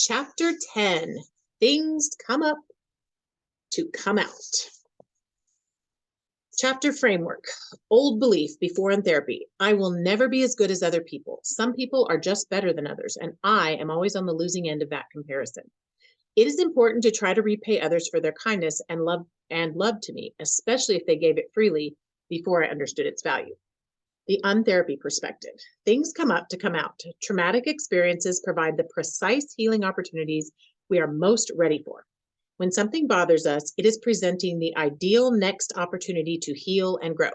Chapter 10, Things Come Up to Come Out. Chapter Framework, Old Belief Before in Therapy. I will never be as good as other people. Some people are just better than others, and I am always on the losing end of that comparison. It is important to try to repay others for their kindness and love to me, especially if they gave it freely before I understood its value. The untherapy perspective. Things come up to come out. Traumatic experiences provide the precise healing opportunities we are most ready for. When something bothers us, it is presenting the ideal next opportunity to heal and grow.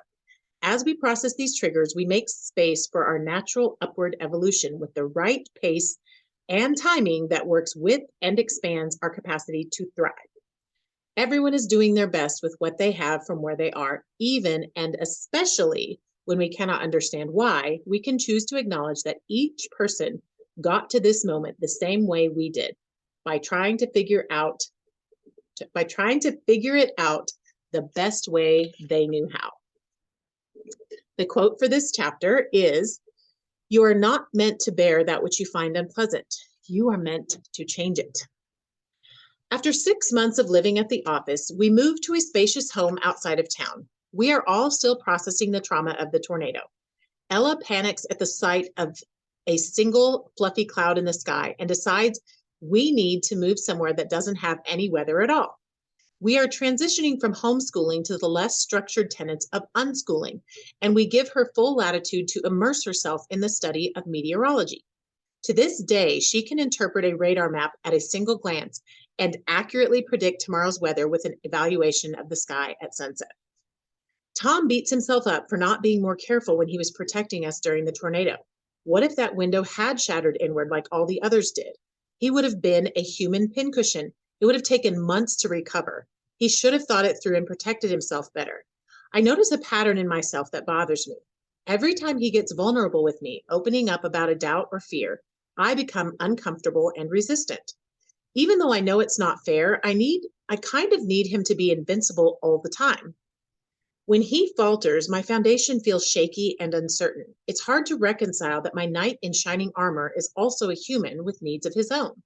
As we process these triggers, we make space for our natural upward evolution with the right pace and timing that works with and expands our capacity to thrive. Everyone is doing their best with what they have from where they are, even and especially when we cannot understand why. We can choose to acknowledge that each person got to this moment the same way we did, by trying to figure it out the best way they knew how. The quote for this chapter is, "You are not meant to bear that which you find unpleasant. You are meant to change it." After 6 months of living at the office, we moved to a spacious home outside of town. We are all still processing the trauma of the tornado. Ella panics at the sight of a single fluffy cloud in the sky and decides we need to move somewhere that doesn't have any weather at all. We are transitioning from homeschooling to the less structured tenets of unschooling, and we give her full latitude to immerse herself in the study of meteorology. To this day, she can interpret a radar map at a single glance and accurately predict tomorrow's weather with an evaluation of the sky at sunset. Tom beats himself up for not being more careful when he was protecting us during the tornado. What if that window had shattered inward like all the others did? He would have been a human pincushion. It would have taken months to recover. He should have thought it through and protected himself better. I notice a pattern in myself that bothers me. Every time he gets vulnerable with me, opening up about a doubt or fear, I become uncomfortable and resistant. Even though I know it's not fair, I kind of need him to be invincible all the time. When he falters, my foundation feels shaky and uncertain. It's hard to reconcile that my knight in shining armor is also a human with needs of his own.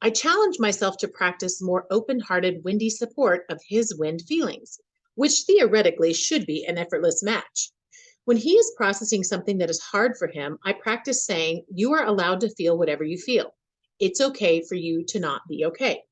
I challenge myself to practice more open-hearted, windy support of his wind feelings, which theoretically should be an effortless match. When he is processing something that is hard for him, I practice saying, "You are allowed to feel whatever you feel. It's okay for you to not be okay."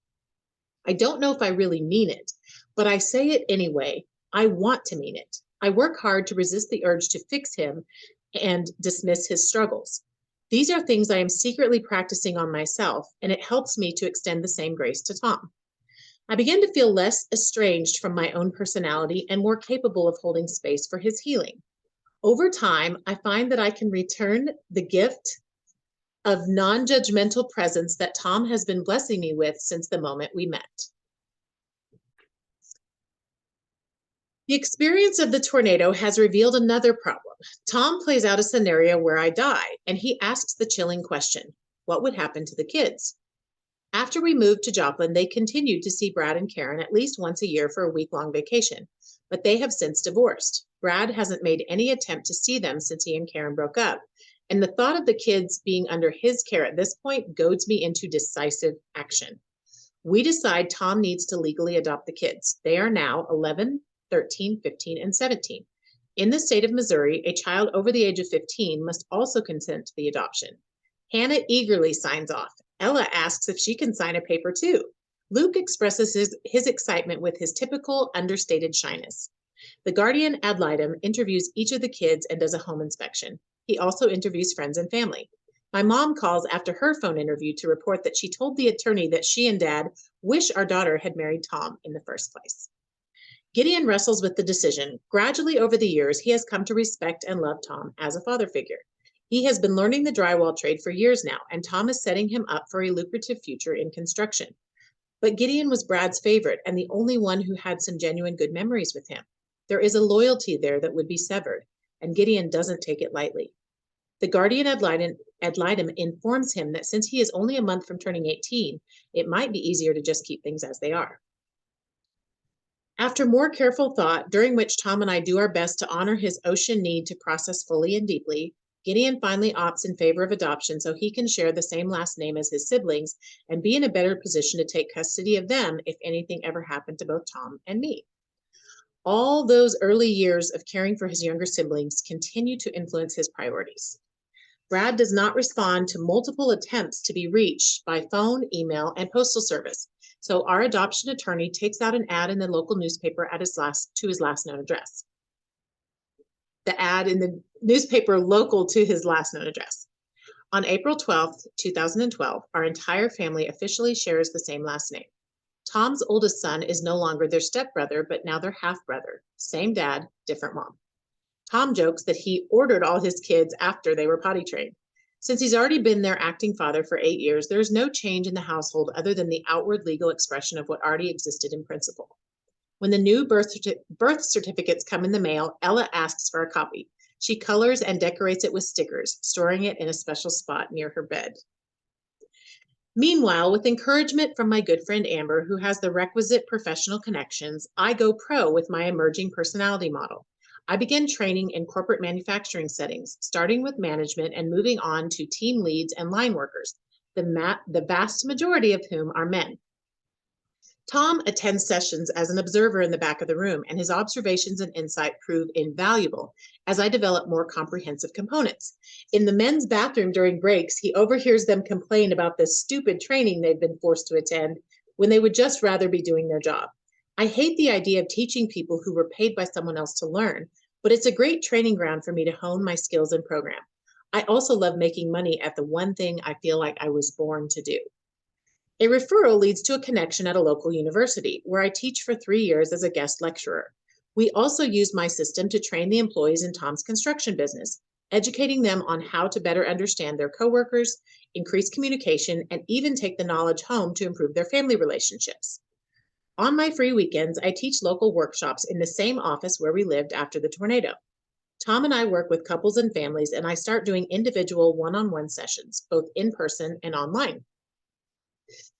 I don't know if I really mean it, but I say it anyway. I want to mean it. I work hard to resist the urge to fix him and dismiss his struggles. These are things I am secretly practicing on myself, and it helps me to extend the same grace to Tom. I begin to feel less estranged from my own personality and more capable of holding space for his healing. Over time, I find that I can return the gift of non-judgmental presence that Tom has been blessing me with since the moment we met. The experience of the tornado has revealed another problem. Tom plays out a scenario where I die, and he asks the chilling question, what would happen to the kids? After we moved to Joplin, they continued to see Brad and Karen at least once a year for a week-long vacation, but they have since divorced. Brad hasn't made any attempt to see them since he and Karen broke up, and the thought of the kids being under his care at this point goads me into decisive action. We decide Tom needs to legally adopt the kids. They are now 11, 13, 15, and 17. In the state of Missouri, a child over the age of 15 must also consent to the adoption. Hannah eagerly signs off. Ella asks if she can sign a paper too. Luke expresses his excitement with his typical understated shyness. The guardian ad litem interviews each of the kids and does a home inspection. He also interviews friends and family. My mom calls after her phone interview to report that she told the attorney that she and Dad wish our daughter had married Tom in the first place. Gideon wrestles with the decision. Gradually over the years, he has come to respect and love Tom as a father figure. He has been learning the drywall trade for years now, and Tom is setting him up for a lucrative future in construction. But Gideon was Brad's favorite and the only one who had some genuine good memories with him. There is a loyalty there that would be severed, and Gideon doesn't take it lightly. The guardian ad litem informs him that since he is only a month from turning 18, it might be easier to just keep things as they are. After more careful thought, during which Tom and I do our best to honor his ocean need to process fully and deeply, Gideon finally opts in favor of adoption so he can share the same last name as his siblings and be in a better position to take custody of them if anything ever happened to both Tom and me. All those early years of caring for his younger siblings continue to influence his priorities. Brad does not respond to multiple attempts to be reached by phone, email, and postal service, so our adoption attorney takes out an ad in the local newspaper at his last known address. The ad in the newspaper local to his last known address. On April 12th, 2012, our entire family officially shares the same last name. Tom's oldest son is no longer their stepbrother, but now their half-brother. Same dad, different mom. Tom jokes that he ordered all his kids after they were potty trained. Since he's already been their acting father for 8 years, there is no change in the household other than the outward legal expression of what already existed in principle. When the new birth certificates come in the mail, Ella asks for a copy. She colors and decorates it with stickers, storing it in a special spot near her bed. Meanwhile, with encouragement from my good friend Amber, who has the requisite professional connections, I go pro with my emerging personality model. I begin training in corporate manufacturing settings, starting with management and moving on to team leads and line workers, the vast majority of whom are men. Tom attends sessions as an observer in the back of the room, and his observations and insight prove invaluable as I develop more comprehensive components. In the men's bathroom during breaks, he overhears them complain about the stupid training they've been forced to attend when they would just rather be doing their job. I hate the idea of teaching people who were paid by someone else to learn, but it's a great training ground for me to hone my skills and program. I also love making money at the one thing I feel like I was born to do. A referral leads to a connection at a local university, where I teach for 3 years as a guest lecturer. We also use my system to train the employees in Tom's construction business, educating them on how to better understand their coworkers, increase communication, and even take the knowledge home to improve their family relationships. On my free weekends, I teach local workshops in the same office where we lived after the tornado. Tom and I work with couples and families, and I start doing individual one-on-one sessions, both in person and online.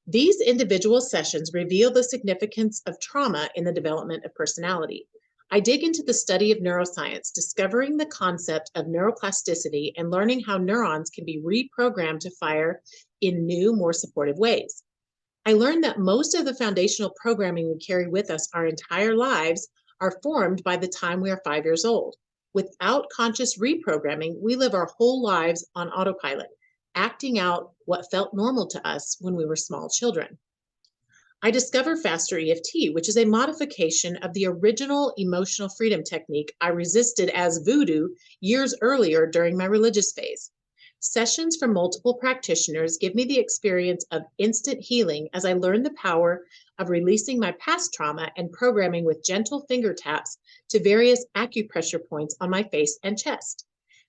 These individual sessions reveal the significance of trauma in the development of personality. I dig into the study of neuroscience, discovering the concept of neuroplasticity and learning how neurons can be reprogrammed to fire in new, more supportive ways. I learned that most of the foundational programming we carry with us our entire lives are formed by the time we are 5 years old. Without conscious reprogramming, we live our whole lives on autopilot, acting out what felt normal to us when we were small children. I discover Faster EFT, which is a modification of the original emotional freedom technique I resisted as voodoo years earlier during my religious phase. Sessions from multiple practitioners give me the experience of instant healing as I learn the power of releasing my past trauma and programming with gentle finger taps to various acupressure points on my face and chest.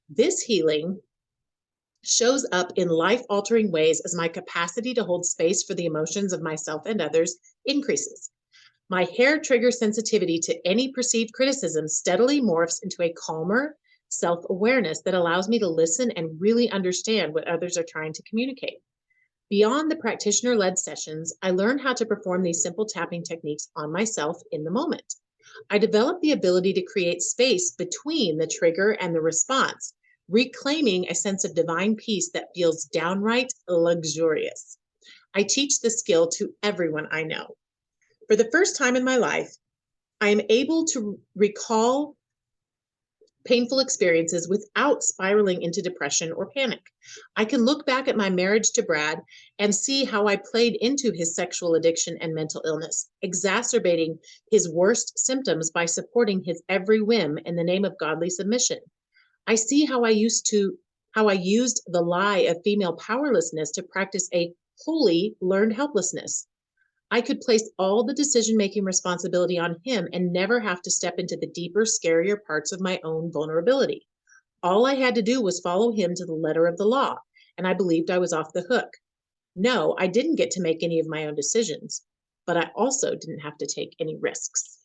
This healing shows up in life-altering ways as my capacity to hold space for the emotions of myself and others increases. My hair trigger sensitivity to any perceived criticism steadily morphs into a calmer self-awareness that allows me to listen and really understand what others are trying to communicate. Beyond the practitioner-led sessions, I learn how to perform these simple tapping techniques on myself in the moment. I develop the ability to create space between the trigger and the response, reclaiming a sense of divine peace that feels downright luxurious. I teach the skill to everyone I know. For the first time in my life, I am able to recall painful experiences without spiraling into depression or panic. I can look back at my marriage to Brad and see how I played into his sexual addiction and mental illness, exacerbating his worst symptoms by supporting his every whim in the name of godly submission. I see how I used the lie of female powerlessness to practice a holy learned helplessness. I could place all the decision-making responsibility on him and never have to step into the deeper, scarier parts of my own vulnerability. All I had to do was follow him to the letter of the law, and I believed I was off the hook. No, I didn't get to make any of my own decisions, but I also didn't have to take any risks.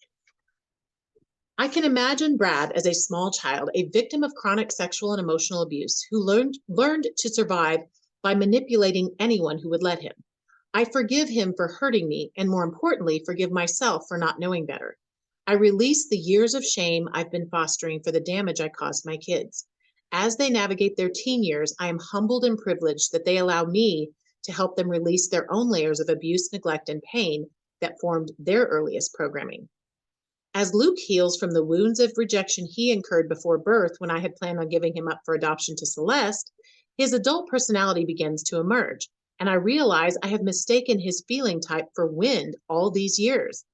I can imagine Brad as a small child, a victim of chronic sexual and emotional abuse, who learned to survive by manipulating anyone who would let him. I forgive him for hurting me, and more importantly, forgive myself for not knowing better. I release the years of shame I've been fostering for the damage I caused my kids. As they navigate their teen years, I am humbled and privileged that they allow me to help them release their own layers of abuse, neglect, and pain that formed their earliest programming. As Luke heals from the wounds of rejection he incurred before birth when I had planned on giving him up for adoption to Celeste, his adult personality begins to emerge, and I realize I have mistaken his feeling type for wind all these years.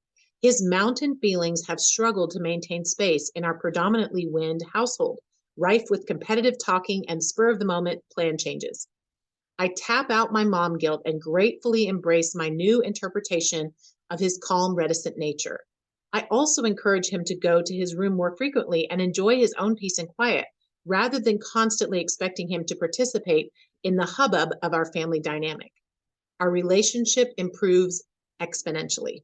His mountain feelings have struggled to maintain space in our predominantly wind household, rife with competitive talking and spur-of-the-moment plan changes. I tap out my mom guilt and gratefully embrace my new interpretation of his calm, reticent nature. I also encourage him to go to his room more frequently and enjoy his own peace and quiet, rather than constantly expecting him to participate in the hubbub of our family dynamic. Our relationship improves exponentially.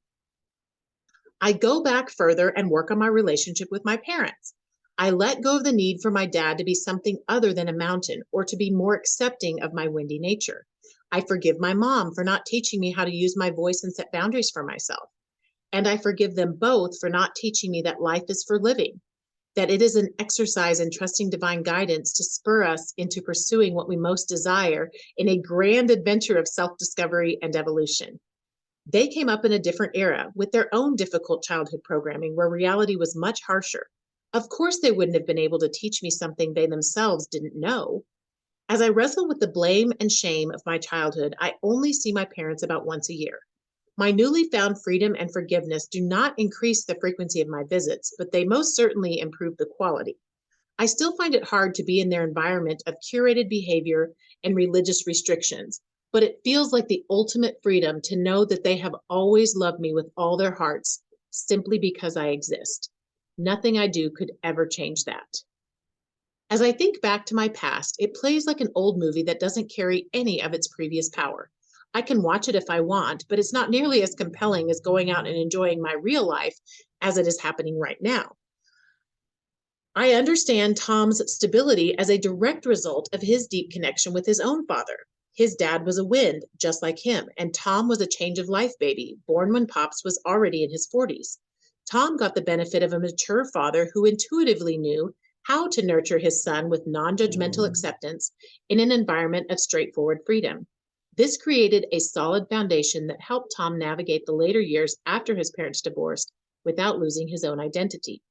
I go back further and work on my relationship with my parents. I let go of the need for my dad to be something other than a mountain or to be more accepting of my windy nature. I forgive my mom for not teaching me how to use my voice and set boundaries for myself. And I forgive them both for not teaching me that life is for living, that it is an exercise in trusting divine guidance to spur us into pursuing what we most desire in a grand adventure of self-discovery and evolution. They came up in a different era with their own difficult childhood programming where reality was much harsher. Of course, they wouldn't have been able to teach me something they themselves didn't know. As I wrestle with the blame and shame of my childhood, I only see my parents about once a year. My newly found freedom and forgiveness do not increase the frequency of my visits, but they most certainly improve the quality. I still find it hard to be in their environment of curated behavior and religious restrictions, but it feels like the ultimate freedom to know that they have always loved me with all their hearts simply because I exist. Nothing I do could ever change that. As I think back to my past, it plays like an old movie that doesn't carry any of its previous power. I can watch it if I want, but it's not nearly as compelling as going out and enjoying my real life as it is happening right now. I understand Tom's stability as a direct result of his deep connection with his own father. His dad was a wind, just like him, and Tom was a change of life baby, born when Pops was already in his 40s. Tom got the benefit of a mature father who intuitively knew how to nurture his son with non-judgmental acceptance in an environment of straightforward freedom. This created a solid foundation that helped Tom navigate the later years after his parents divorced without losing his own identity.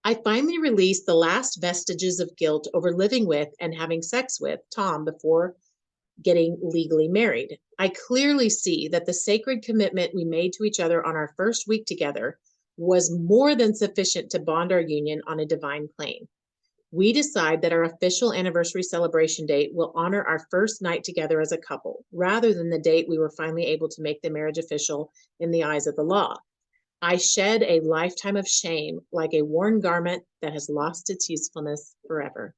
I finally released the last vestiges of guilt over living with and having sex with Tom before getting legally married. I clearly see that the sacred commitment we made to each other on our first week together was more than sufficient to bond our union on a divine plane. We decide that our official anniversary celebration date will honor our first night together as a couple, rather than the date we were finally able to make the marriage official in the eyes of the law. I shed a lifetime of shame like a worn garment that has lost its usefulness forever.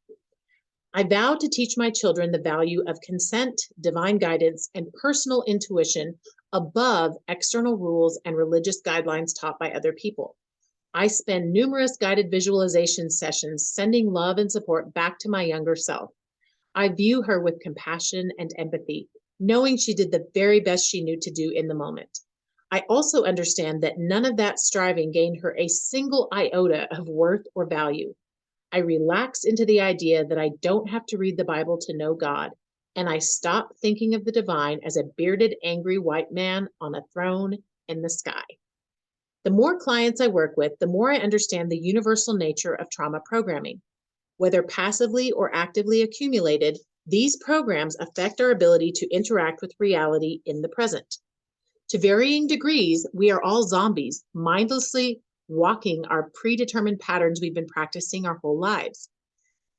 I vow to teach my children the value of consent, divine guidance, and personal intuition above external rules and religious guidelines taught by other people. I spend numerous guided visualization sessions sending love and support back to my younger self. I view her with compassion and empathy, knowing she did the very best she knew to do in the moment. I also understand that none of that striving gained her a single iota of worth or value. I relax into the idea that I don't have to read the Bible to know God, and I stop thinking of the divine as a bearded, angry white man on a throne in the sky. The more clients I work with, the more I understand the universal nature of trauma programming. Whether passively or actively accumulated, these programs affect our ability to interact with reality in the present. To varying degrees, we are all zombies, mindlessly walking our predetermined patterns we've been practicing our whole lives.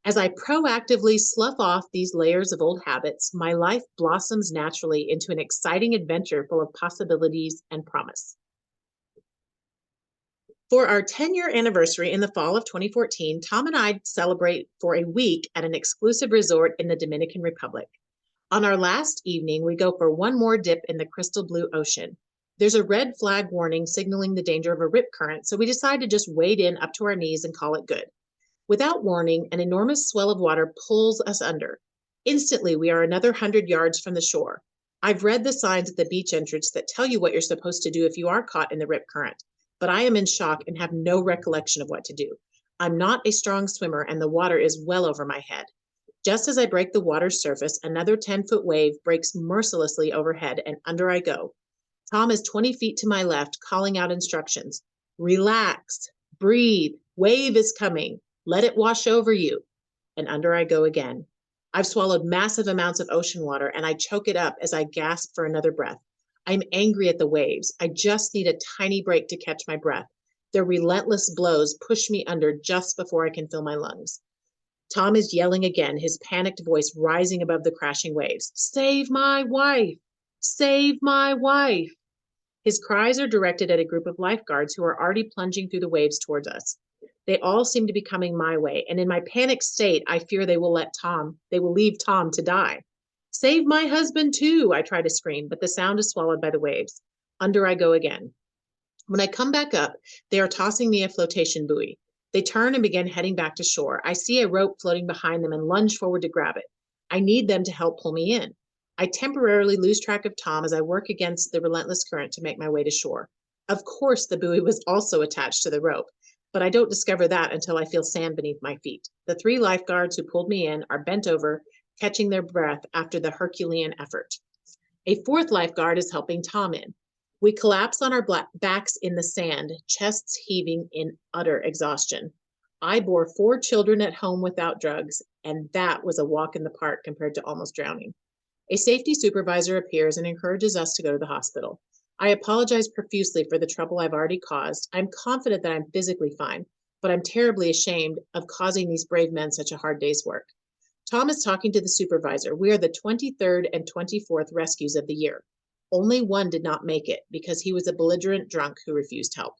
As I proactively slough off these layers of old habits, my life blossoms naturally into an exciting adventure full of possibilities and promise. For our 10-year anniversary in the fall of 2014, Tom and I celebrate for a week at an exclusive resort in the Dominican Republic. On our last evening, we go for one more dip in the crystal blue ocean. There's a red flag warning signaling the danger of a rip current, so we decide to just wade in up to our knees and call it good. Without warning, an enormous swell of water pulls us under. Instantly, we are another 100 yards from the shore. I've read the signs at the beach entrance that tell you what you're supposed to do if you are caught in the rip current, but I am in shock and have no recollection of what to do. I'm not a strong swimmer and the water is well over my head. Just as I break the water's surface, another 10-foot wave breaks mercilessly overhead and under I go. Tom is 20 feet to my left, calling out instructions. Relax, breathe, wave is coming, let it wash over you. And under I go again. I've swallowed massive amounts of ocean water and I choke it up as I gasp for another breath. I'm angry at the waves. I just need a tiny break to catch my breath. Their relentless blows push me under just before I can fill my lungs. Tom is yelling again, his panicked voice rising above the crashing waves. Save my wife! Save my wife! His cries are directed at a group of lifeguards who are already plunging through the waves towards us. They all seem to be coming my way, and in my panicked state, I fear they will leave Tom to die. Save my husband too, I try to scream, but the sound is swallowed by the waves. Under I go again. When I come back up, they are tossing me a flotation buoy. They turn and begin heading back to shore. I see a rope floating behind them and lunge forward to grab it. I need them to help pull me in. I temporarily lose track of Tom as I work against the relentless current to make my way to shore. Of course, the buoy was also attached to the rope, but I don't discover that until I feel sand beneath my feet. The 3 lifeguards who pulled me in are bent over, catching their breath after the Herculean effort. A 4th lifeguard is helping Tom in. We collapse on our backs in the sand, chests heaving in utter exhaustion. I bore 4 children at home without drugs, and that was a walk in the park compared to almost drowning. A safety supervisor appears and encourages us to go to the hospital. I apologize profusely for the trouble I've already caused. I'm confident that I'm physically fine, but I'm terribly ashamed of causing these brave men such a hard day's work. Tom is talking to the supervisor. We are the 23rd and 24th rescues of the year. Only one did not make it because he was a belligerent drunk who refused help.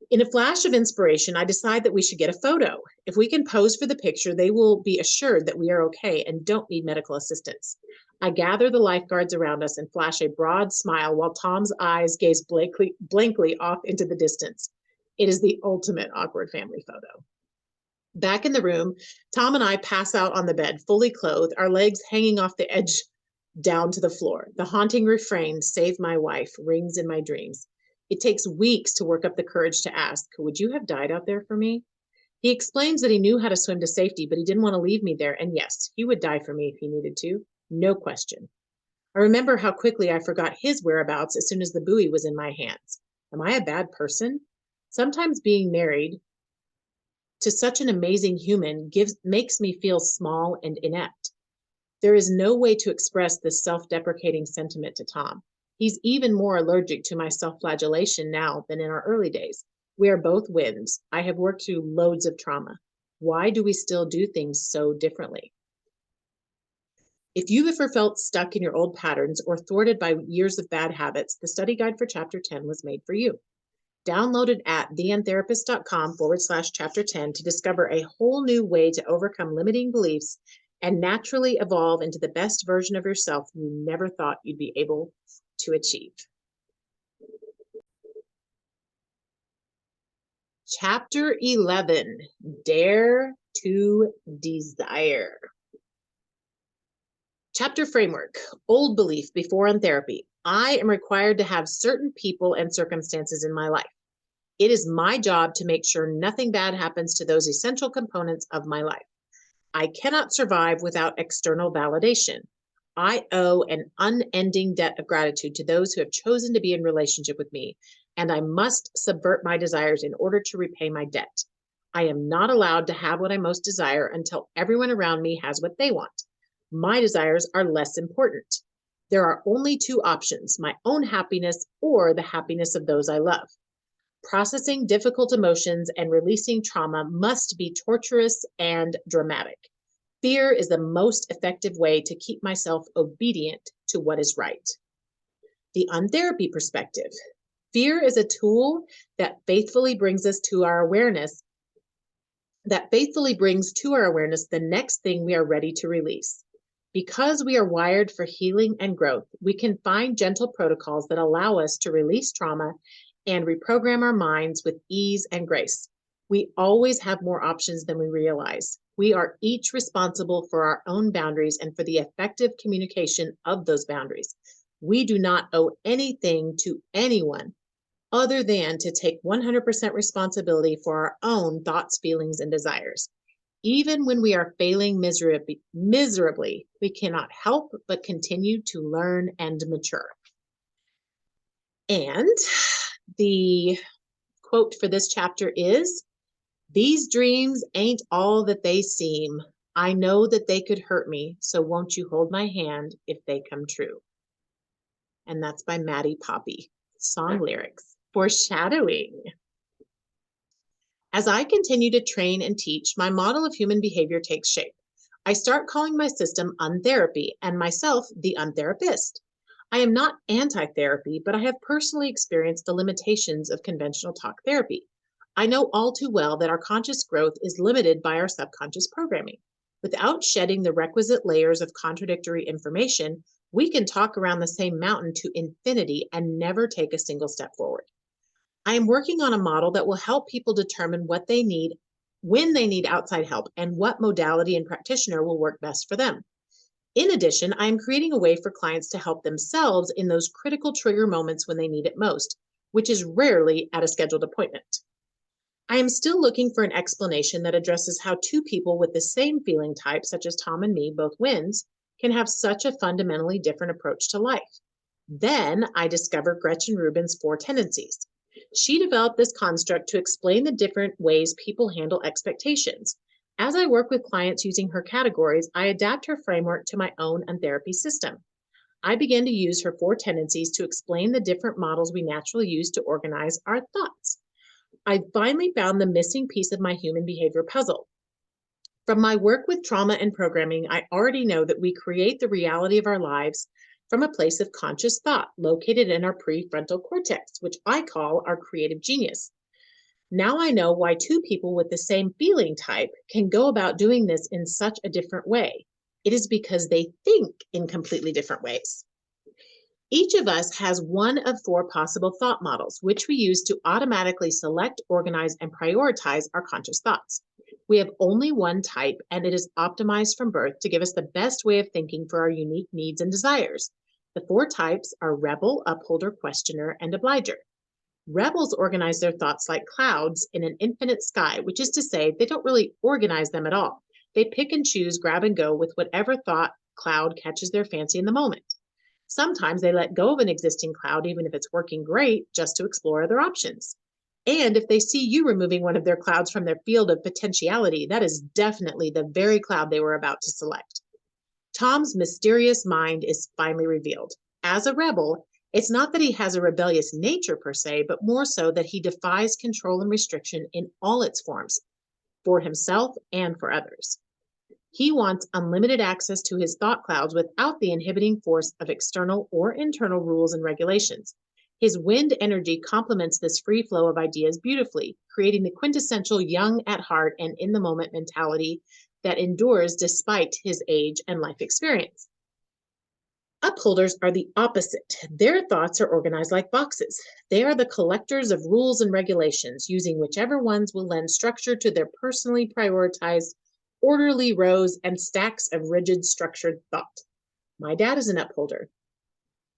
In a flash of inspiration, I decide that we should get a photo. If we can pose for the picture, they will be assured that we are okay and don't need medical assistance. I gather the lifeguards around us and flash a broad smile while Tom's eyes gaze blankly off into the distance. It is the ultimate awkward family photo. Back in the room, Tom and I pass out on the bed, fully clothed, our legs hanging off the edge down to the floor. The haunting refrain, "Save my wife," rings in my dreams. It takes weeks to work up the courage to ask, "Would you have died out there for me?" He explains that he knew how to swim to safety, but he didn't want to leave me there. And yes, he would die for me if he needed to. No question. I remember how quickly I forgot his whereabouts as soon as the buoy was in my hands. Am I a bad person? Sometimes being married to such an amazing human makes me feel small and inept. There is no way to express this self-deprecating sentiment to Tom. He's even more allergic to my self-flagellation now than in our early days. We are both wins. I have worked through loads of trauma. Why do we still do things so differently? If you've ever felt stuck in your old patterns or thwarted by years of bad habits, the study guide for Chapter 10 was made for you. Download it at theuntherapist.com/Chapter 10 to discover a whole new way to overcome limiting beliefs and naturally evolve into the best version of yourself you never thought you'd be able to achieve. Chapter 11, Dare to Desire. Chapter framework, old belief before Untherapy. I am required to have certain people and circumstances in my life. It is my job to make sure nothing bad happens to those essential components of my life. I cannot survive without external validation. I owe an unending debt of gratitude to those who have chosen to be in relationship with me, and I must subvert my desires in order to repay my debt. I am not allowed to have what I most desire until everyone around me has what they want. My desires are less important. There are only 2 options, my own happiness or the happiness of those I love. Processing difficult emotions and releasing trauma must be torturous and dramatic. Fear is the most effective way to keep myself obedient to what is right. The Untherapy perspective. Fear is a tool that faithfully brings to our awareness the next thing we are ready to release. Because we are wired for healing and growth, we can find gentle protocols that allow us to release trauma and reprogram our minds with ease and grace. We always have more options than we realize. We are each responsible for our own boundaries and for the effective communication of those boundaries. We do not owe anything to anyone, other than to take 100% responsibility for our own thoughts, feelings, and desires. Even when we are failing miserably, we cannot help but continue to learn and mature. And the quote for this chapter is, "These dreams ain't all that they seem. I know that they could hurt me, so won't you hold my hand if they come true?" And that's by Maddie Poppy. Song lyrics. Foreshadowing. As I continue to train and teach, my model of human behavior takes shape. I start calling my system Untherapy and myself the Untherapist. I am not anti-therapy, but I have personally experienced the limitations of conventional talk therapy. I know all too well that our conscious growth is limited by our subconscious programming. Without shedding the requisite layers of contradictory information, we can talk around the same mountain to infinity and never take a single step forward. I am working on a model that will help people determine what they need, when they need outside help, and what modality and practitioner will work best for them. In addition, I am creating a way for clients to help themselves in those critical trigger moments when they need it most, which is rarely at a scheduled appointment. I am still looking for an explanation that addresses how two people with the same feeling type, such as Tom and me, both wins, can have such a fundamentally different approach to life. Then I discovered Gretchen Rubin's 4 tendencies. She developed this construct to explain the different ways people handle expectations. As I work with clients using her categories, I adapt her framework to my own Untherapy system. I began to use her 4 tendencies to explain the different models we naturally use to organize our thoughts. I finally found the missing piece of my human behavior puzzle. From my work with trauma and programming, I already know that we create the reality of our lives from a place of conscious thought located in our prefrontal cortex, which I call our creative genius. Now I know why two people with the same feeling type can go about doing this in such a different way. It is because they think in completely different ways. Each of us has one of 4 possible thought models, which we use to automatically select, organize, and prioritize our conscious thoughts. We have only one type, and it is optimized from birth to give us the best way of thinking for our unique needs and desires. The 4 types are rebel, upholder, questioner, and obliger. Rebels organize their thoughts like clouds in an infinite sky, which is to say, they don't really organize them at all. They pick and choose, grab and go with whatever thought cloud catches their fancy in the moment. Sometimes they let go of an existing cloud, even if it's working great, just to explore other options. And if they see you removing one of their clouds from their field of potentiality, that is definitely the very cloud they were about to select. Tom's mysterious mind is finally revealed. As a rebel, it's not that he has a rebellious nature per se, but more so that he defies control and restriction in all its forms, for himself and for others. He wants unlimited access to his thought clouds without the inhibiting force of external or internal rules and regulations. His wind energy complements this free flow of ideas beautifully, creating the quintessential young at heart and in the moment mentality that endures despite his age and life experience. Upholders are the opposite. Their thoughts are organized like boxes. They are the collectors of rules and regulations, using whichever ones will lend structure to their personally prioritized orderly rows and stacks of rigid structured thought. My dad is an upholder.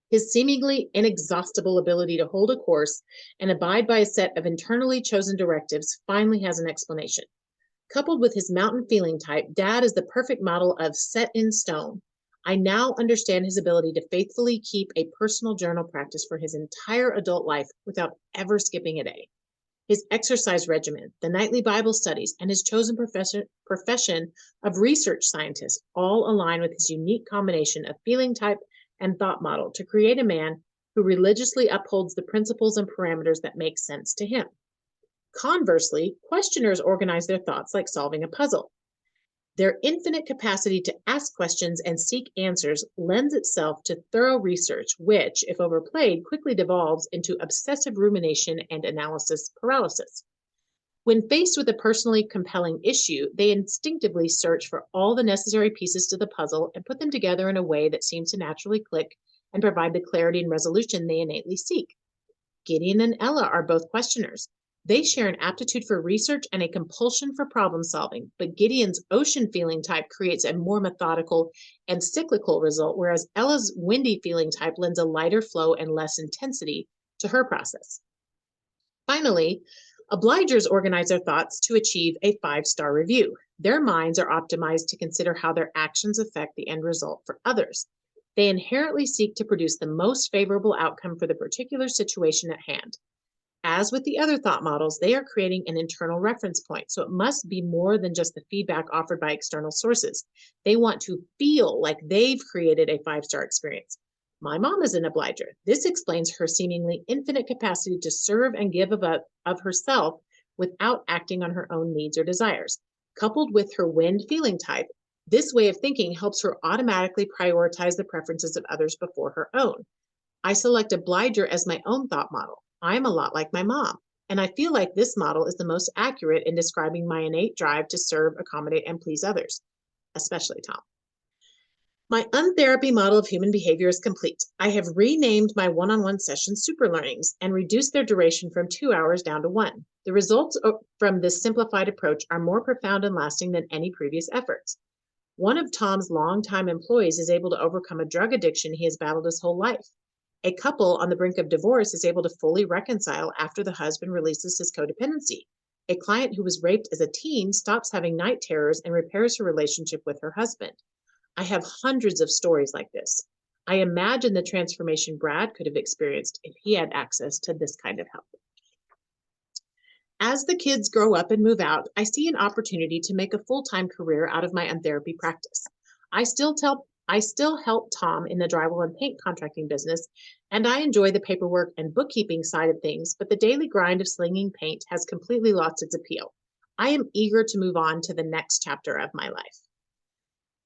His seemingly inexhaustible ability to hold a course and abide by a set of internally chosen directives finally has an explanation. Coupled with his mountain feeling type, Dad is the perfect model of set in stone. I now understand his ability to faithfully keep a personal journal practice for his entire adult life without ever skipping a day. His exercise regimen, the nightly Bible studies, and his chosen profession of research scientist all align with his unique combination of feeling type and thought model to create a man who religiously upholds the principles and parameters that make sense to him. Conversely, questioners organize their thoughts like solving a puzzle. Their infinite capacity to ask questions and seek answers lends itself to thorough research, which, if overplayed, quickly devolves into obsessive rumination and analysis paralysis. When faced with a personally compelling issue, they instinctively search for all the necessary pieces to the puzzle and put them together in a way that seems to naturally click and provide the clarity and resolution they innately seek. Gideon and Ella are both questioners. They share an aptitude for research and a compulsion for problem solving, but Gideon's ocean feeling type creates a more methodical and cyclical result, whereas Ella's windy feeling type lends a lighter flow and less intensity to her process. Finally, obligers organize their thoughts to achieve a 5-star review. Their minds are optimized to consider how their actions affect the end result for others. They inherently seek to produce the most favorable outcome for the particular situation at hand. As with the other thought models, they are creating an internal reference point, so it must be more than just the feedback offered by external sources. They want to feel like they've created a 5-star experience. My mom is an obliger. This explains her seemingly infinite capacity to serve and give of herself without acting on her own needs or desires. Coupled with her wind feeling type, this way of thinking helps her automatically prioritize the preferences of others before her own. I select obliger as my own thought model. I'm a lot like my mom, and I feel like this model is the most accurate in describing my innate drive to serve, accommodate, and please others, especially Tom. My untherapy model of human behavior is complete. I have renamed my one-on-one sessions super learnings and reduced their duration from 2 hours down to 1. The results from this simplified approach are more profound and lasting than any previous efforts. One of Tom's longtime employees is able to overcome a drug addiction he has battled his whole life. A couple on the brink of divorce is able to fully reconcile after the husband releases his codependency. A client who was raped as a teen stops having night terrors and repairs her relationship with her husband. I have hundreds of stories like this. I imagine the transformation Brad could have experienced if he had access to this kind of help. As the kids grow up and move out, I see an opportunity to make a full-time career out of my untherapy practice. I still help Tom in the drywall and paint contracting business, and I enjoy the paperwork and bookkeeping side of things, but the daily grind of slinging paint has completely lost its appeal. I am eager to move on to the next chapter of my life.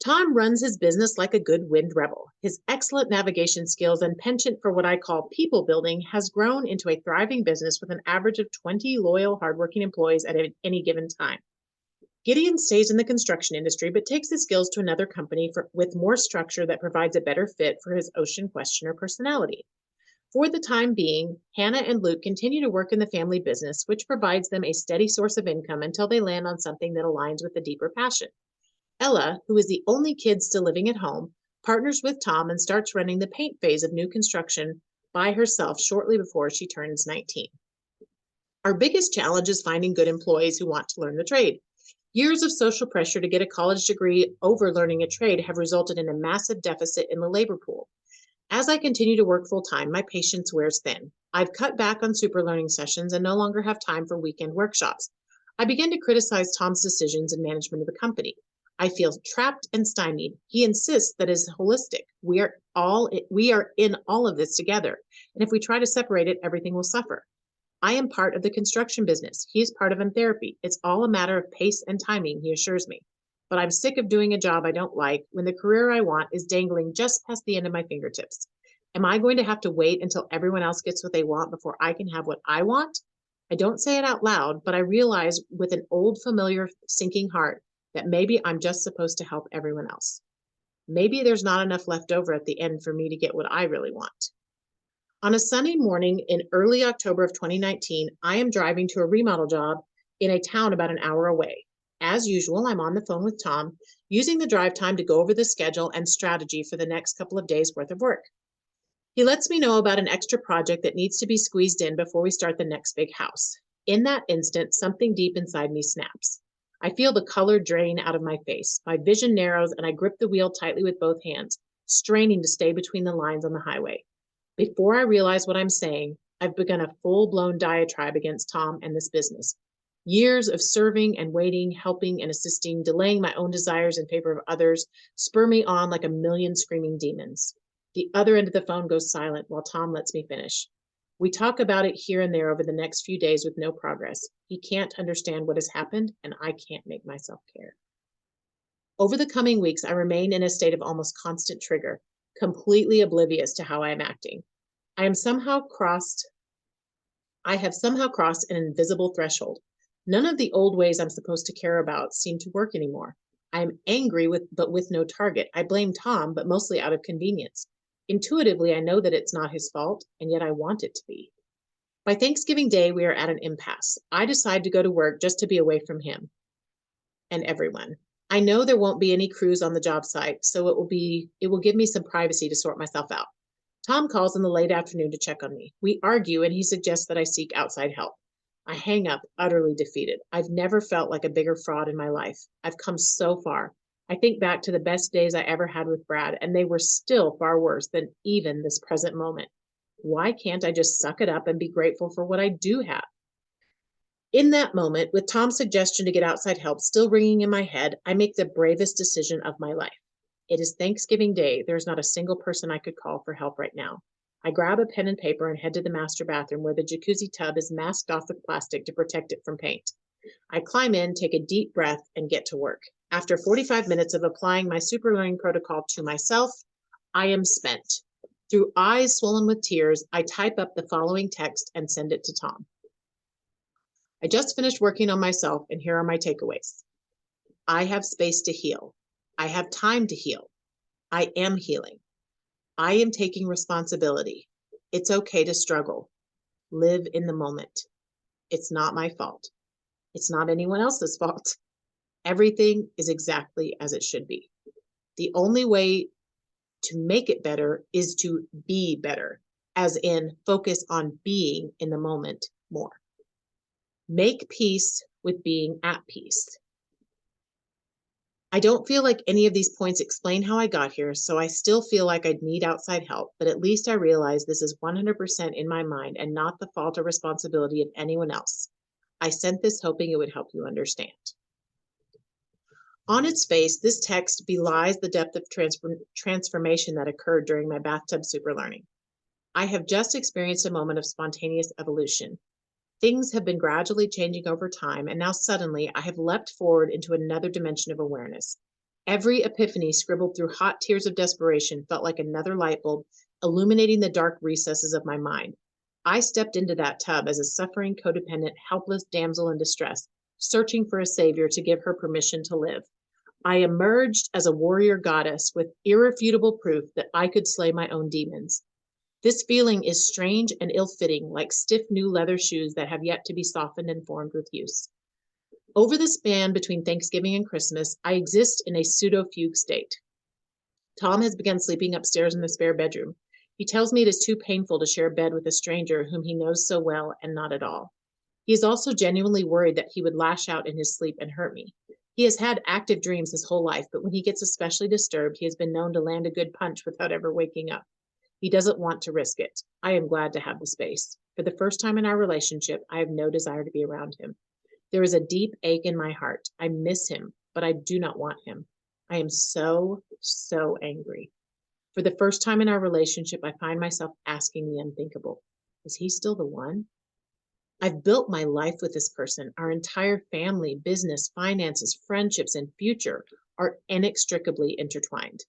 Tom runs his business like a good wind rebel. His excellent navigation skills and penchant for what I call people building has grown into a thriving business with an average of 20 loyal, hardworking employees at any given time. Gideon stays in the construction industry, but takes his skills to another company with more structure that provides a better fit for his ocean questioner personality. For the time being, Hannah and Luke continue to work in the family business, which provides them a steady source of income until they land on something that aligns with a deeper passion. Ella, who is the only kid still living at home, partners with Tom and starts running the paint phase of new construction by herself shortly before she turns 19. Our biggest challenge is finding good employees who want to learn the trade. Years of social pressure to get a college degree over learning a trade have resulted in a massive deficit in the labor pool. As I continue to work full-time, my patience wears thin. I've cut back on super learning sessions and no longer have time for weekend workshops. I begin to criticize Tom's decisions and management of the company. I feel trapped and stymied. He insists that it is holistic. We are in all of this together. And if we try to separate it, everything will suffer. I am part of the construction business. He is part of Untherapy. It's all a matter of pace and timing, he assures me. But I'm sick of doing a job I don't like when the career I want is dangling just past the end of my fingertips. Am I going to have to wait until everyone else gets what they want before I can have what I want? I don't say it out loud, but I realize with an old, familiar, sinking heart that maybe I'm just supposed to help everyone else. Maybe there's not enough left over at the end for me to get what I really want. On a sunny morning in early October of 2019, I am driving to a remodel job in a town about an hour away. As usual, I'm on the phone with Tom, using the drive time to go over the schedule and strategy for the next couple of days' worth of work. He lets me know about an extra project that needs to be squeezed in before we start the next big house. In that instant, something deep inside me snaps. I feel the color drain out of my face. My vision narrows and I grip the wheel tightly with both hands, straining to stay between the lines on the highway. Before I realize what I'm saying, I've begun a full-blown diatribe against Tom and this business. Years of serving and waiting, helping and assisting, delaying my own desires in favor of others, spur me on like a million screaming demons. The other end of the phone goes silent while Tom lets me finish. We talk about it here and there over the next few days with no progress. He can't understand what has happened, and I can't make myself care. Over the coming weeks, I remain in a state of almost constant trigger, completely oblivious to how I am acting. I have somehow crossed an invisible threshold. None of the old ways I'm supposed to care about seem to work anymore. I am angry but with no target. I blame Tom, but mostly out of convenience. Intuitively, I know that it's not his fault, and yet I want it to be. By Thanksgiving Day, we are at an impasse. I decide to go to work just to be away from him and everyone. I know there won't be any crews on the job site, so it will give me some privacy to sort myself out. Tom calls in the late afternoon to check on me. We argue, and he suggests that I seek outside help. I hang up, utterly defeated. I've never felt like a bigger fraud in my life. I've come so far. I think back to the best days I ever had with Brad, and they were still far worse than even this present moment. Why can't I just suck it up and be grateful for what I do have? In that moment, with Tom's suggestion to get outside help still ringing in my head, I make the bravest decision of my life. It is Thanksgiving Day. There's not a single person I could call for help right now. I grab a pen and paper and head to the master bathroom where the jacuzzi tub is masked off with plastic to protect it from paint. I climb in, take a deep breath, and get to work. After 45 minutes of applying my super learning protocol to myself, I am spent. Through eyes swollen with tears, I type up the following text and send it to Tom. I just finished working on myself, and here are my takeaways. I have space to heal. I have time to heal. I am healing. I am taking responsibility. It's okay to struggle. Live in the moment. It's not my fault. It's not anyone else's fault. Everything is exactly as it should be. The only way to make it better is to be better, as in focus on being in the moment more. Make peace with being at peace. I don't feel like any of these points explain how I got here, so I still feel like I'd need outside help, but at least I realize this is 100% in my mind and not the fault or responsibility of anyone else. I sent this hoping it would help you understand. On its face, this text belies the depth of transformation that occurred during my bathtub superlearning. I have just experienced a moment of spontaneous evolution. Things have been gradually changing over time, and now suddenly I have leapt forward into another dimension of awareness. Every epiphany scribbled through hot tears of desperation felt like another light bulb illuminating the dark recesses of my mind. I stepped into that tub as a suffering, codependent, helpless damsel in distress, searching for a savior to give her permission to live. I emerged as a warrior goddess with irrefutable proof that I could slay my own demons. This feeling is strange and ill-fitting, like stiff new leather shoes that have yet to be softened and formed with use. Over the span between Thanksgiving and Christmas, I exist in a pseudo-fugue state. Tom has begun sleeping upstairs in the spare bedroom. He tells me it is too painful to share a bed with a stranger whom he knows so well and not at all. He is also genuinely worried that he would lash out in his sleep and hurt me. He has had active dreams his whole life, but when he gets especially disturbed, he has been known to land a good punch without ever waking up. He doesn't want to risk it. I am glad to have the space. For the first time in our relationship, I have no desire to be around him. There is a deep ache in my heart. I miss him, but I do not want him. I am so angry. For the first time in our relationship, I find myself asking the unthinkable. Is he still the one? I've built my life with this person. Our entire family, business, finances, friendships, and future are inextricably intertwined.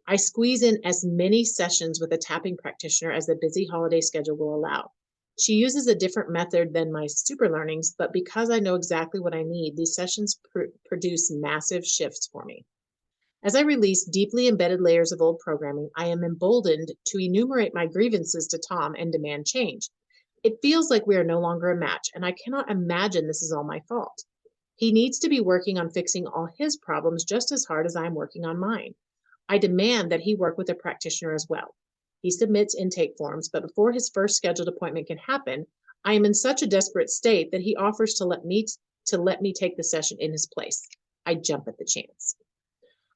I squeeze in as many sessions with a tapping practitioner as the busy holiday schedule will allow. She uses a different method than my super learnings, but because I know exactly what I need, these sessions produce massive shifts for me. As I release deeply embedded layers of old programming, I am emboldened to enumerate my grievances to Tom and demand change. It feels like we are no longer a match, and I cannot imagine this is all my fault. He needs to be working on fixing all his problems just as hard as I am working on mine. I demand that he work with a practitioner as well. He submits intake forms, but before his first scheduled appointment can happen, I am in such a desperate state that he offers to let me take the session in his place. I jump at the chance.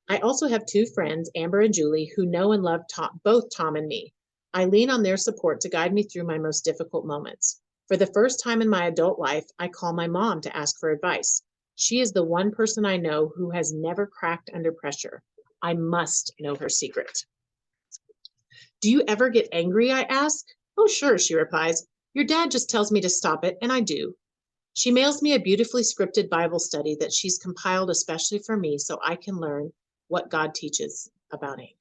I also have two friends, Amber and Julie, who know and love both Tom and me. I lean on their support to guide me through my most difficult moments. For the first time in my adult life, I call my mom to ask for advice. She is the one person I know who has never cracked under pressure. I must know her secret. Do you ever get angry? I ask. Oh, sure, she replies. Your dad just tells me to stop it, and I do. She mails me a beautifully scripted Bible study that she's compiled especially for me so I can learn what God teaches about anger.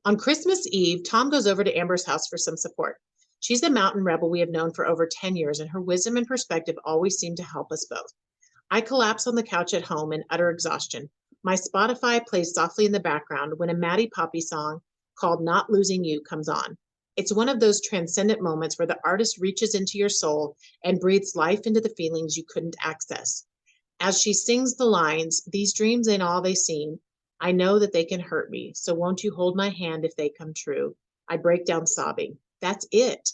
On Christmas Eve, Tom goes over to Amber's house for some support. She's the mountain rebel we have known for over 10 years, and her wisdom and perspective always seem to help us both. I collapse on the couch at home in utter exhaustion. My Spotify plays softly in the background when a Maddie Poppy song called Not Losing You comes on. It's one of those transcendent moments where the artist reaches into your soul and breathes life into the feelings you couldn't access. As she sings the lines, "These dreams ain't all they seem. I know that they can hurt me, so won't you hold my hand if they come true?" I break down sobbing. That's it.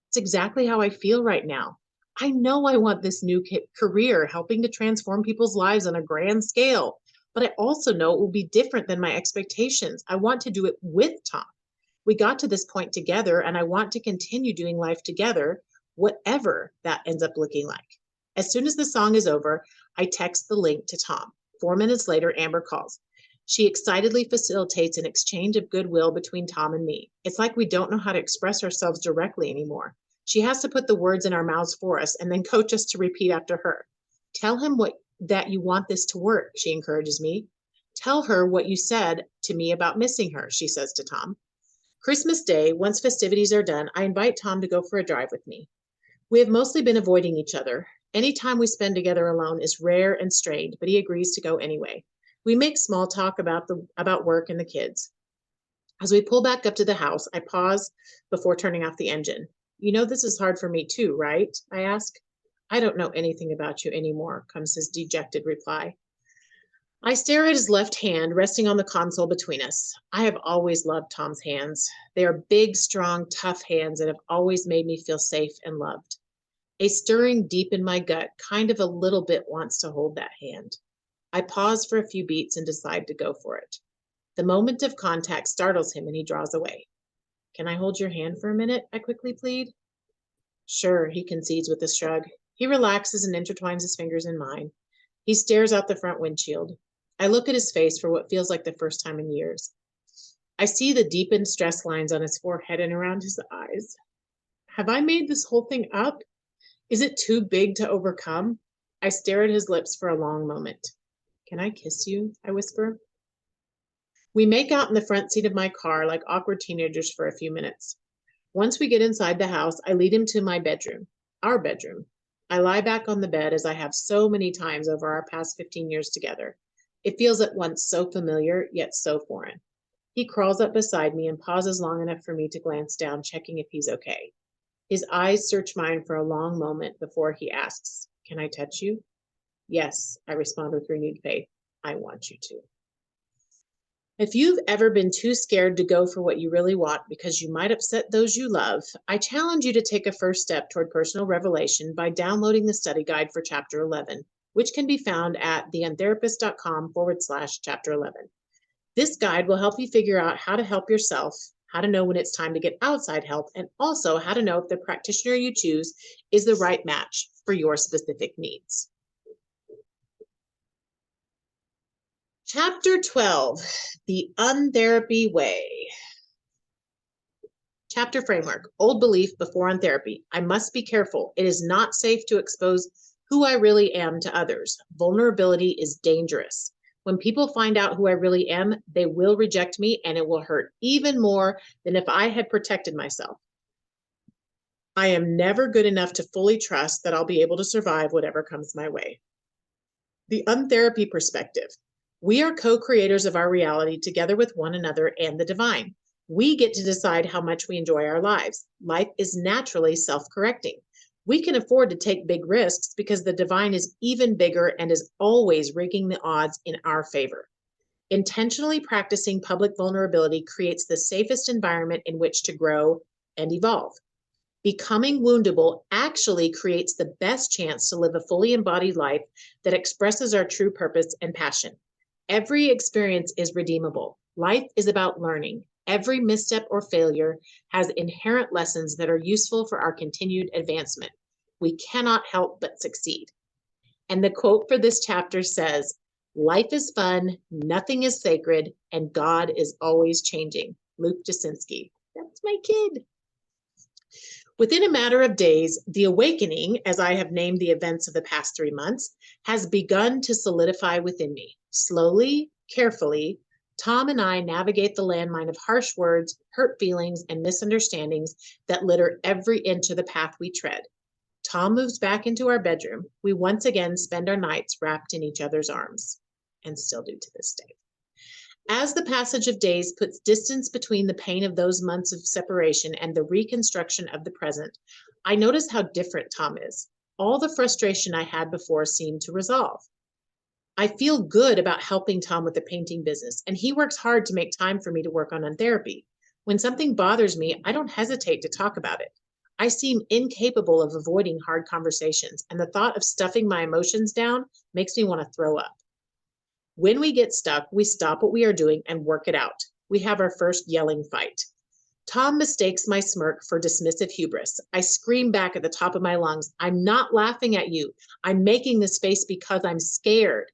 It's exactly how I feel right now. I know I want this new career, helping to transform people's lives on a grand scale, but I also know it will be different than my expectations. I want to do it with Tom. We got to this point together, and I want to continue doing life together, whatever that ends up looking like. As soon as the song is over, I text the link to Tom. 4 minutes later, Amber calls. She excitedly facilitates an exchange of goodwill between Tom and me. It's like we don't know how to express ourselves directly anymore. She has to put the words in our mouths for us and then coach us to repeat after her. Tell him that you want this to work, she encourages me. Tell her what you said to me about missing her, she says to Tom. Christmas Day, once festivities are done, I invite Tom to go for a drive with me. We have mostly been avoiding each other. Any time we spend together alone is rare and strained, but he agrees to go anyway. We make small talk about work and the kids. As we pull back up to the house, I pause before turning off the engine. You know this is hard for me too, right? I ask. I don't know anything about you anymore, comes his dejected reply. I stare at his left hand resting on the console between us. I have always loved Tom's hands. They are big, strong, tough hands that have always made me feel safe and loved. A stirring deep in my gut kind of a little bit wants to hold that hand. I pause for a few beats and decide to go for it. The moment of contact startles him and he draws away. Can I hold your hand for a minute? I quickly plead. Sure, he concedes with a shrug. He relaxes and intertwines his fingers in mine. He stares out the front windshield. I look at his face for what feels like the first time in years. I see the deepened stress lines on his forehead and around his eyes. Have I made this whole thing up? Is it too big to overcome? I stare at his lips for a long moment. Can I kiss you? I whisper. We make out in the front seat of my car like awkward teenagers for a few minutes. Once we get inside the house, I lead him to my bedroom, our bedroom. I lie back on the bed as I have so many times over our past 15 years together. It feels at once so familiar, yet so foreign. He crawls up beside me and pauses long enough for me to glance down, checking if he's okay. His eyes search mine for a long moment before he asks, Can I touch you? Yes, I respond with renewed faith. I want you to. If you've ever been too scared to go for what you really want because you might upset those you love, I challenge you to take a first step toward personal revelation by downloading the study guide for Chapter 11, which can be found at theuntherapist.com/Chapter 11. This guide will help you figure out how to help yourself, how to know when it's time to get outside help, and also how to know if the practitioner you choose is the right match for your specific needs. Chapter 12, The Untherapy Way. Chapter framework, old belief before untherapy. I must be careful. It is not safe to expose who I really am to others. Vulnerability is dangerous. When people find out who I really am, they will reject me, and it will hurt even more than if I had protected myself. I am never good enough to fully trust that I'll be able to survive whatever comes my way. The untherapy perspective. We are co-creators of our reality together with one another and the divine. We get to decide how much we enjoy our lives. Life is naturally self-correcting. We can afford to take big risks because the divine is even bigger and is always rigging the odds in our favor. Intentionally practicing public vulnerability creates the safest environment in which to grow and evolve. Becoming woundable actually creates the best chance to live a fully embodied life that expresses our true purpose and passion. Every experience is redeemable. Life is about learning. Every misstep or failure has inherent lessons that are useful for our continued advancement. We cannot help but succeed. And the quote for this chapter says, life is fun, nothing is sacred, and God is always changing. Luke Jasinski. That's my kid. Within a matter of days, the awakening, as I have named the events of the past 3 months, has begun to solidify within me. Slowly, carefully, Tom and I navigate the landmine of harsh words, hurt feelings, and misunderstandings that litter every inch of the path we tread. Tom moves back into our bedroom. We once again spend our nights wrapped in each other's arms, and still do to this day. As the passage of days puts distance between the pain of those months of separation and the reconstruction of the present, I notice how different Tom is. All the frustration I had before seemed to resolve. I feel good about helping Tom with the painting business, and he works hard to make time for me to work on untherapy. When something bothers me, I don't hesitate to talk about it. I seem incapable of avoiding hard conversations, and the thought of stuffing my emotions down makes me want to throw up. When we get stuck, we stop what we are doing and work it out. We have our first yelling fight. Tom mistakes my smirk for dismissive hubris. I scream back at the top of my lungs, "I'm not laughing at you. I'm making this face because I'm scared."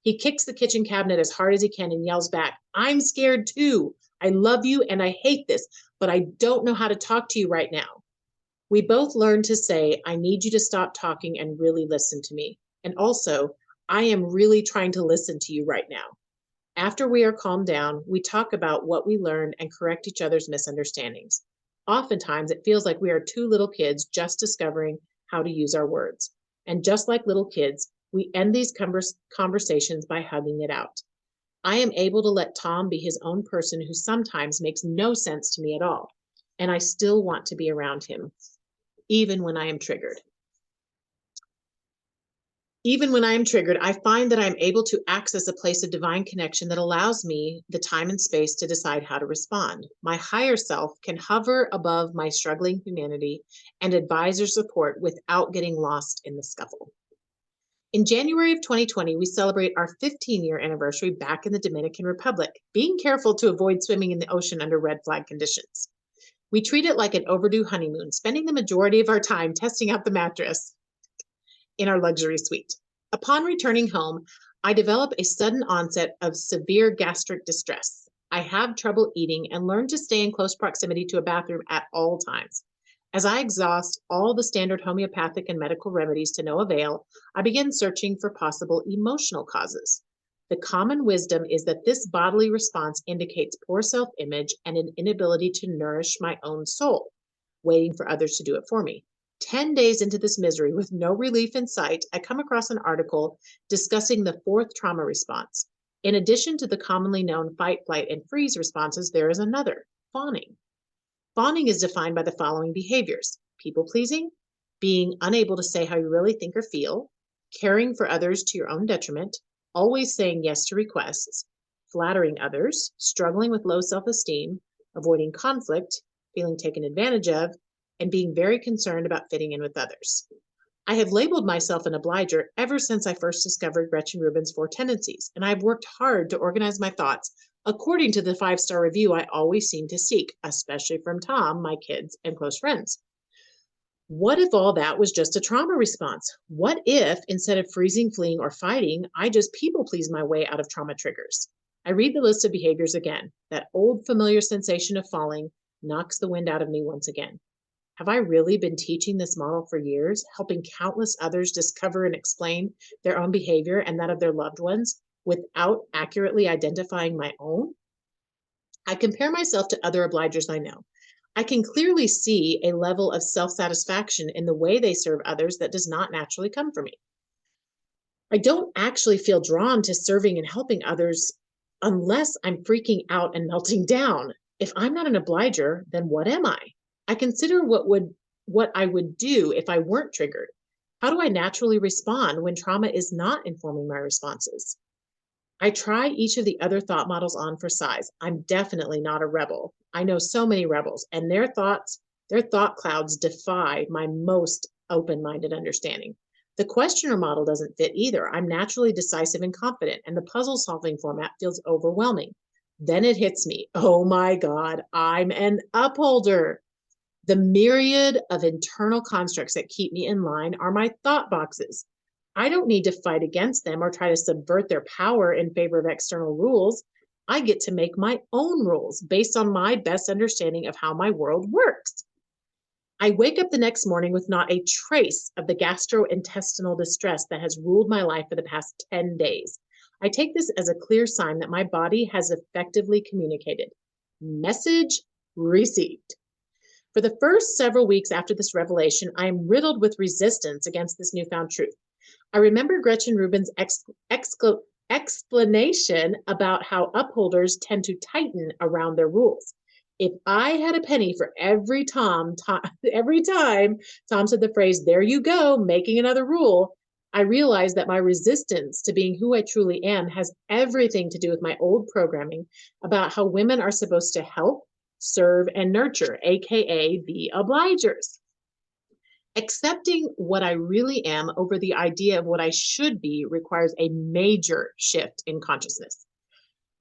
He kicks the kitchen cabinet as hard as he can and yells back, "I'm scared too. I love you and I hate this, but I don't know how to talk to you right now." We both learn to say, "I need you to stop talking and really listen to me." And also, "I am really trying to listen to you right now." After we are calmed down, we talk about what we learned and correct each other's misunderstandings. Oftentimes, it feels like we are two little kids just discovering how to use our words. And just like little kids, we end these conversations by hugging it out. I am able to let Tom be his own person who sometimes makes no sense to me at all. And I still want to be around him, even when I am triggered. Even when I am triggered, I find that I am able to access a place of divine connection that allows me the time and space to decide how to respond. My higher self can hover above my struggling humanity and advise or support without getting lost in the scuffle. In January of 2020, we celebrate our 15-year anniversary back in the Dominican Republic, being careful to avoid swimming in the ocean under red flag conditions. We treat it like an overdue honeymoon, spending the majority of our time testing out the mattress in our luxury suite. Upon returning home, I develop a sudden onset of severe gastric distress. I have trouble eating and learn to stay in close proximity to a bathroom at all times. As I exhaust all the standard homeopathic and medical remedies to no avail, I begin searching for possible emotional causes. The common wisdom is that this bodily response indicates poor self-image and an inability to nourish my own soul, waiting for others to do it for me. 10 days into this misery with no relief in sight, I come across an article discussing the fourth trauma response. In addition to the commonly known fight, flight, and freeze responses, there is another, fawning. Fawning is defined by the following behaviors: people-pleasing, being unable to say how you really think or feel, caring for others to your own detriment, always saying yes to requests, flattering others, struggling with low self-esteem, avoiding conflict, feeling taken advantage of, and being very concerned about fitting in with others. I have labeled myself an obliger ever since I first discovered Gretchen Rubin's 4 tendencies, and I've worked hard to organize my thoughts according to the 5-star review I always seem to seek, especially from Tom, my kids, and close friends. What if all that was just a trauma response? What if, instead of freezing, fleeing, or fighting, I just people-please my way out of trauma triggers? I read the list of behaviors again. That old familiar sensation of falling knocks the wind out of me once again. Have I really been teaching this model for years, helping countless others discover and explain their own behavior and that of their loved ones without accurately identifying my own? I compare myself to other obligers I know. I can clearly see a level of self-satisfaction in the way they serve others that does not naturally come from me. I don't actually feel drawn to serving and helping others unless I'm freaking out and melting down. If I'm not an obliger, then what am I? I consider what I would do if I weren't triggered. How do I naturally respond when trauma is not informing my responses? I try each of the other thought models on for size. I'm definitely not a rebel. I know so many rebels, and their thought clouds defy my most open-minded understanding. The questioner model doesn't fit either. I'm naturally decisive and confident, and the puzzle-solving format feels overwhelming. Then it hits me. Oh my God, I'm an upholder. The myriad of internal constructs that keep me in line are my thought boxes. I don't need to fight against them or try to subvert their power in favor of external rules. I get to make my own rules based on my best understanding of how my world works. I wake up the next morning with not a trace of the gastrointestinal distress that has ruled my life for the past 10 days. I take this as a clear sign that my body has effectively communicated. Message received. For the first several weeks after this revelation, I am riddled with resistance against this newfound truth. I remember Gretchen Rubin's explanation about how upholders tend to tighten around their rules. If I had a penny for every time Tom said the phrase, "There you go, making another rule," I realized that my resistance to being who I truly am has everything to do with my old programming about how women are supposed to help, serve, and nurture, aka the obligers. Accepting what I really am over the idea of what I should be requires a major shift in consciousness.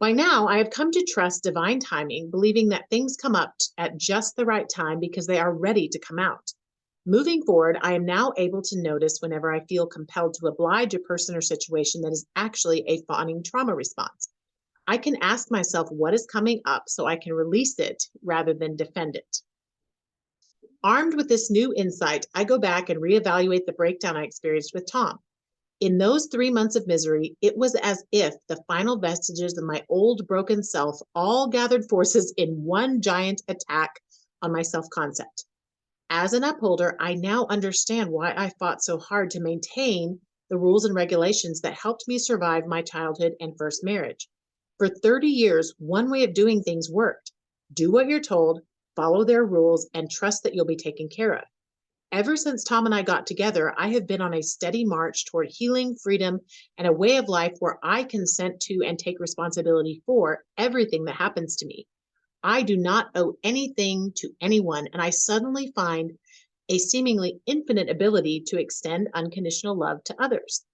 By now, I have come to trust divine timing, believing that things come up at just the right time because they are ready to come out. Moving forward, I am now able to notice whenever I feel compelled to oblige a person or situation that is actually a fawning trauma response. I can ask myself what is coming up so I can release it rather than defend it. Armed with this new insight, I go back and reevaluate the breakdown I experienced with Tom. In those 3 months of misery, it was as if the final vestiges of my old broken self all gathered forces in one giant attack on my self-concept. As an upholder, I now understand why I fought so hard to maintain the rules and regulations that helped me survive my childhood and first marriage. For 30 years, one way of doing things worked. Do what you're told, follow their rules, and trust that you'll be taken care of. Ever since Tom and I got together, I have been on a steady march toward healing, freedom, and a way of life where I consent to and take responsibility for everything that happens to me. I do not owe anything to anyone, and I suddenly find a seemingly infinite ability to extend unconditional love to others.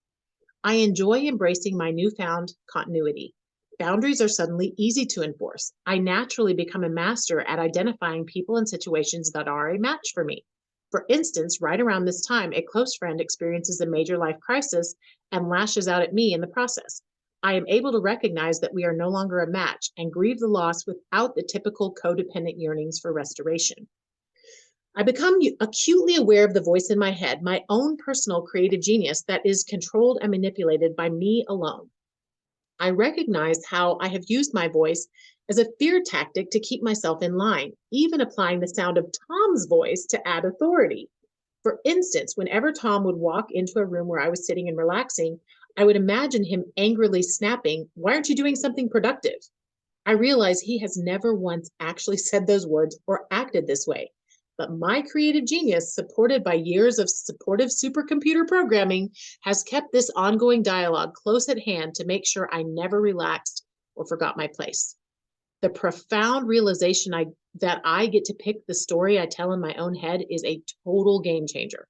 I enjoy embracing my newfound continuity. Boundaries are suddenly easy to enforce. I naturally become a master at identifying people and situations that are a match for me. For instance, right around this time, a close friend experiences a major life crisis and lashes out at me in the process. I am able to recognize that we are no longer a match and grieve the loss without the typical codependent yearnings for restoration. I become acutely aware of the voice in my head, my own personal creative genius that is controlled and manipulated by me alone. I recognize how I have used my voice as a fear tactic to keep myself in line, even applying the sound of Tom's voice to add authority. For instance, whenever Tom would walk into a room where I was sitting and relaxing, I would imagine him angrily snapping, "Why aren't you doing something productive?" I realize he has never once actually said those words or acted this way. But my creative genius, supported by years of supportive supercomputer programming, has kept this ongoing dialogue close at hand to make sure I never relaxed or forgot my place. The profound realization that I get to pick the story I tell in my own head is a total game changer.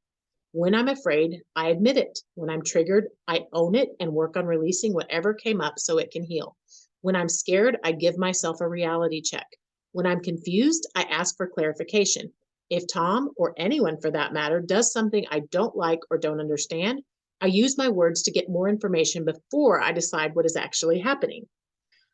When I'm afraid, I admit it. When I'm triggered, I own it and work on releasing whatever came up so it can heal. When I'm scared, I give myself a reality check. When I'm confused, I ask for clarification. If Tom, or anyone for that matter, does something I don't like or don't understand, I use my words to get more information before I decide what is actually happening.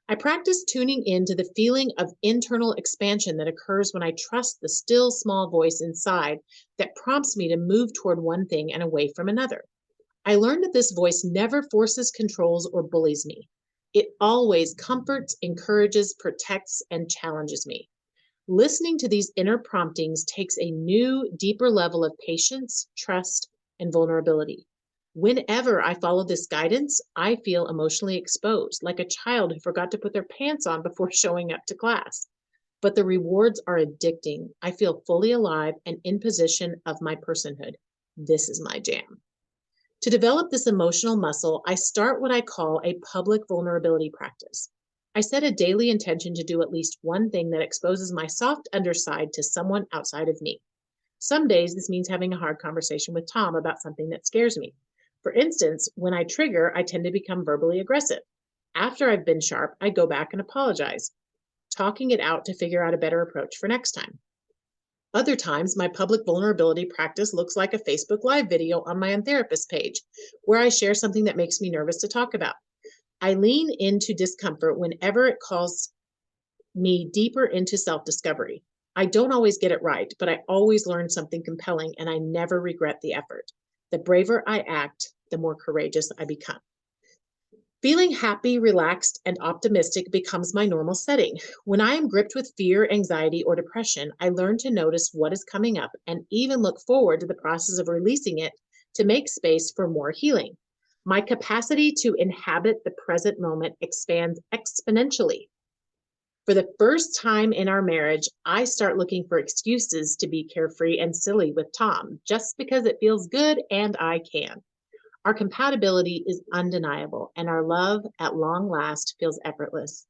I practice tuning into the feeling of internal expansion that occurs when I trust the still small voice inside that prompts me to move toward one thing and away from another. I learned that this voice never forces, controls, or bullies me. It always comforts, encourages, protects, and challenges me. Listening to these inner promptings takes a new, deeper level of patience, trust, and vulnerability. Whenever I follow this guidance, I feel emotionally exposed, like a child who forgot to put their pants on before showing up to class. But the rewards are addicting. I feel fully alive and in possession of my personhood. This is my jam. To develop this emotional muscle, I start what I call a public vulnerability practice. I set a daily intention to do at least one thing that exposes my soft underside to someone outside of me. Some days this means having a hard conversation with Tom about something that scares me. For instance, when I trigger, I tend to become verbally aggressive. After I've been sharp, I go back and apologize, talking it out to figure out a better approach for next time. Other times, my public vulnerability practice looks like a Facebook Live video on my Untherapist page, where I share something that makes me nervous to talk about. I lean into discomfort whenever it calls me deeper into self-discovery. I don't always get it right, but I always learn something compelling, and I never regret the effort. The braver I act, the more courageous I become. Feeling happy, relaxed, and optimistic becomes my normal setting. When I am gripped with fear, anxiety, or depression, I learn to notice what is coming up and even look forward to the process of releasing it to make space for more healing. My capacity to inhabit the present moment expands exponentially. For the first time in our marriage, I start looking for excuses to be carefree and silly with Tom, just because it feels good and I can. Our compatibility is undeniable, and our love at long last feels effortless.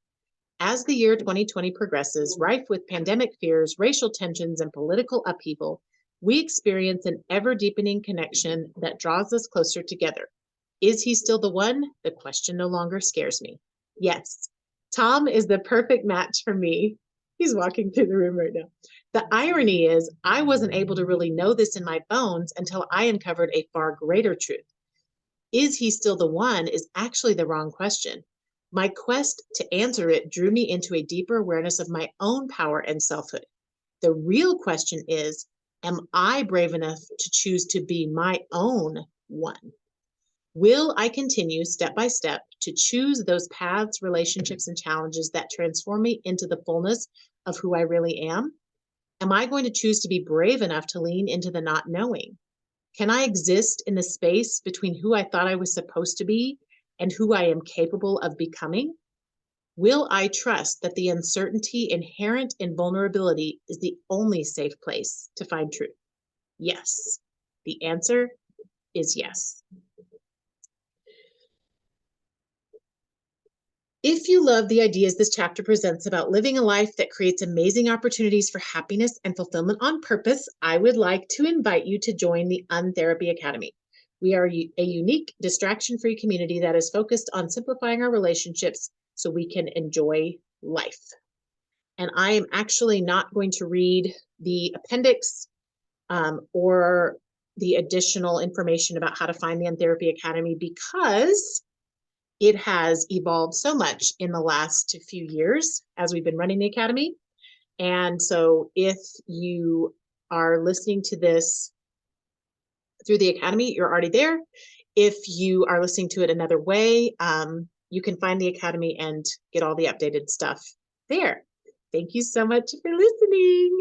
As the year 2020 progresses, rife with pandemic fears, racial tensions, and political upheaval, We experience an ever-deepening connection that draws us closer together. Is he still the one? The question no longer scares me. Yes, Tom is the perfect match for me. He's walking through the room right now. The irony is, I wasn't able to really know this in my bones until I uncovered a far greater truth. Is he still the one is actually the wrong question. My quest to answer it drew me into a deeper awareness of my own power and selfhood. The real question is, am I brave enough to choose to be my own one? Will I continue step by step to choose those paths, relationships, and challenges that transform me into the fullness of who I really am? Am I going to choose to be brave enough to lean into the not knowing? Can I exist in the space between who I thought I was supposed to be and who I am capable of becoming? Will I trust that the uncertainty inherent in vulnerability is the only safe place to find truth? Yes. The answer is yes. If you love the ideas this chapter presents about living a life that creates amazing opportunities for happiness and fulfillment on purpose, I would like to invite you to join the Untherapy Academy. We are a unique, distraction-free community that is focused on simplifying our relationships so we can enjoy life. And I am actually not going to read the appendix or the additional information about how to find the Untherapy Academy because it has evolved so much in the last few years as we've been running the Academy. And so if you are listening to this through the Academy, you're already there. If you are listening to it another way, you can find the Academy and get all the updated stuff there. Thank you so much for listening.